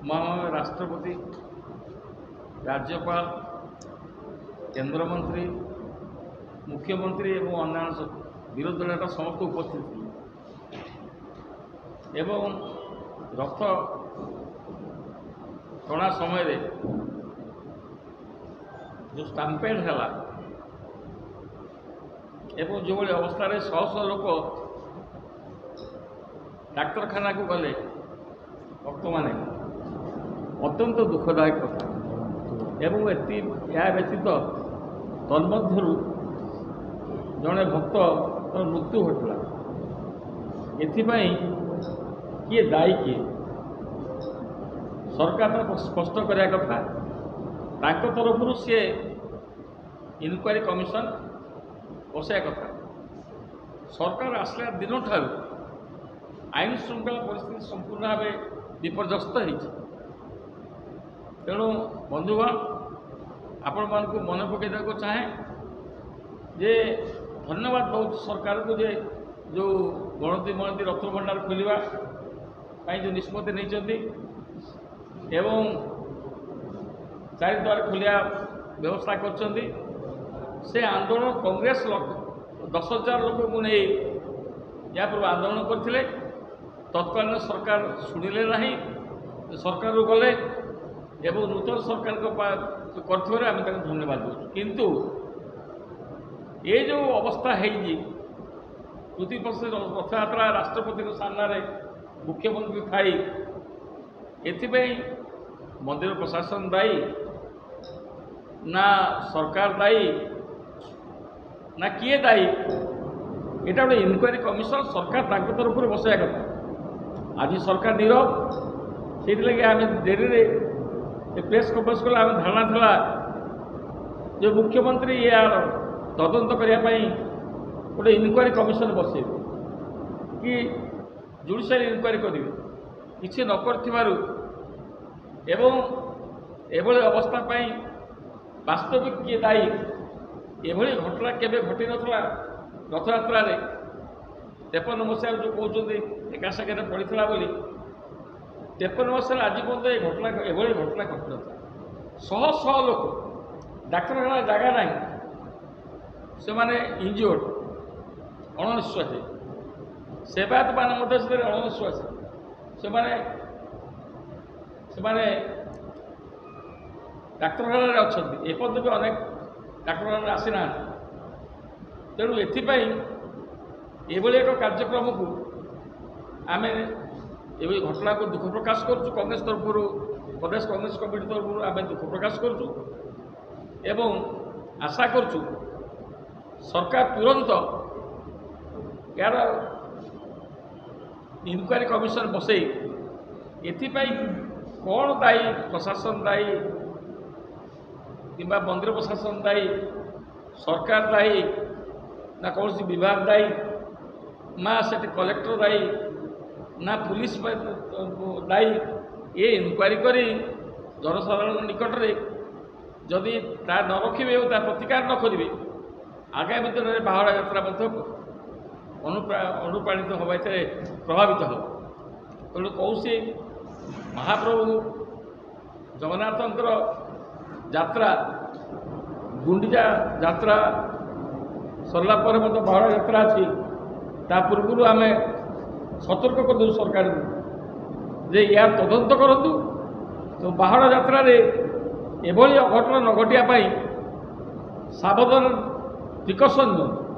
महामहिम राष्ट्रपति राज्यपाल केंद्रमंत्री मुख्यमंत्री एवं अन्य विरोधी दल समस्त उपस्थित एवं रथ टणा समय जो स्टाम्पेड है एवं जो भाई अवस्था शह शह लोक डाक्तरखाना को गले भक्त मैंने अत्यंत दुखदायक कथा एवं या व्यतीत तन्मध्यरु जड़े भक्त मृत्यु घटला एथिपाई किए दायी किए सरकार तो स्पष्ट करने कथा तांको तरफ सी इनक्वारी कमिशन बसाया कथा सरकार आसला दिन ठार आईन श्रृंखला परिस्थिति संपूर्ण भाव विपर्यस्त होती तेणु बंधुगण आपण मानक मन पकईदा चाहे जे धन्यवाद बहुत सरकार को जे जो गणती गणती रथ भंडार खोलवा जो निष्पत्ति नहीं एवं चारिद्वार खोलिया व्यवस्था कर से आंदोलन कांग्रेस 10,000 लोक को नहीं या पूर्व आंदोलन करते तत्कालीन सरकार शुणिले ना सरकार गले एवं नूतन सरकार कर आम धन्यवाद दूँ किंतु ये जो अवस्था है पृथ्वी रथयात्रा राष्ट्रपति सामने मुख्यमंत्री थाई एथिपाई मंदिर प्रशासन दायी ना सरकार दायी ना किए दायी यहाँ गोटे इनक्वारी कमिशन सरकार तरफ बसाया कथा आज सरकार नीरव से लगे आम डेरी प्रेस कॉन्फ्रेंस कला धारणा था जो मुख्यमंत्री यार तदंत करने गोटे इनक्वारी कमिशन बसे कि जुडिशियल इनक्वारी करेंगे किसी नकर एवं एभली अवस्था वास्तविक किए दायी एभली घटना केवे घटी नाला रथयात्रा 53 मसीह जो कहते एका सागर पड़ता बोली 53 मसीह आज पर्यटन ये घटना एभली घटना घटी ना शह शह लोक डाक्तरखाना जगह ना से माने इंजुर्ड अणनिश्वासी सेवायत मान अणनिश्वासी से डाक्तरखाना अच्छा एपर्यंत भी अनेक डाक्तरखाना आसी ना तेणु एथिपाई एभली एक कार्यक्रम को आम ये घटना को दुख प्रकाश करुँ कांग्रेस तरफ प्रदेश कांग्रेस कमिटी तरफ आम दुख प्रकाश करुँ एवं आशा करुँ सरकार तुरंत यार इनक्वारी कमिशन बसई एथिपाई कौन दायी प्रशासन दायी कि मंदिर प्रशासन दायी सरकार दायी ना कौन सी विभाग दायी ना से कलेक्टर दायी ना पुलिस दायी ये इनक्वारी करी जनसाधारण निकट में जदि ता न रखिए प्रतिकार न करेंगे आगामी दिन में बाहुड़ा यात्रा अनुप्राणित हवा प्रभावित हो तेणु कौशी महाप्रभु जगन्नाथंकर यात्रा गुंडीचा यात्रा सरला पर बाहुड़ा यात्रा अच्छी ता पूर्व आम सतर्क कर दे सरकार जे यार तदंत करूँ तो बाहुड़ा यात्रा एभली अघटन न घटिया सावधान प्रिकसन दिखाँ